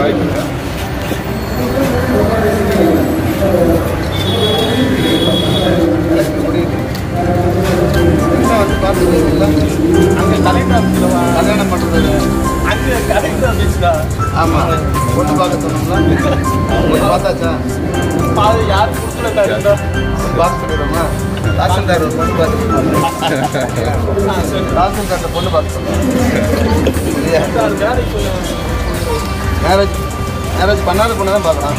வாய்ப்புங்க. அங்கே கலெக்டர் கல்யாணம் பண்ணுறது அங்கே கலெக்டர் ஆஃபீஸ் தான். ஆமாம், பொண்ணு பார்க்க சொன்னோம்னா பார்த்தாச்சா? அது யார் கொடுத்துல பார்க்க சொல்லிடுறோமா? தாசில்தார் ஒரு பொண்ணு பார்த்து தாசில்தார்ட்ட பொண்ணு பார்க்க சொல்லுங்க. மேரேஜ் பண்ணாத பொண்ணு தான் பார்க்கலாம்.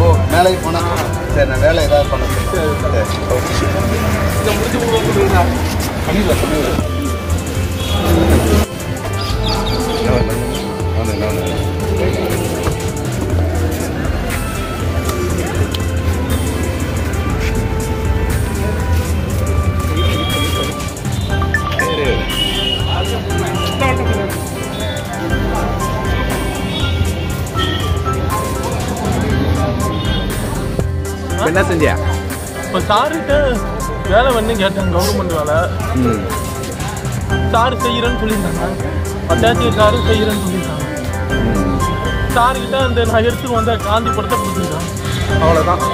ஓ, வேலைக்கு போனால் சரி, நான் வேலை ஏதாவது பண்ண என்ன செஞ்சியா? இப்போ சார்கிட்ட வேலை வந்து கேட்டாங்க, கவர்மெண்ட் வேலை. சார் செய்கிறேன்னு சொல்லியிருந்தாங்க, அத்தாச்சி சாரு செய்கிறேன்னு சொல்லியிருந்தாங்க. சார்கிட்ட அந்த நான் எடுத்துட்டு வந்த காந்தி படத்தை கொடுத்துருக்கேன், அவ்வளோதான்.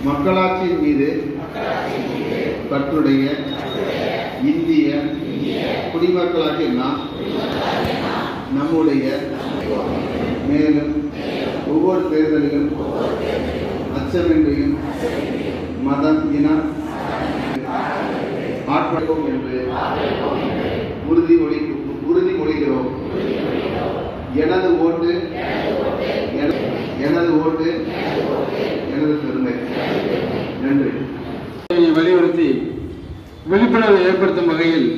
மக்களாட்சியின் மீது பற்றுடைய இந்திய குடிமக்களாகிய நாம் நம்முடைய மேலும் ஒவ்வொரு தேர்தலிலும் அச்சமின்றியும் மதம் இன ஆட்படுவோம் என்று உறுதிமொழிகிறோம். எனது ஓட்டு எனது பெருமை. நன்றி. வலியுறுத்தி விழிப்புணர்வு ஏற்படுத்தும் வகையில்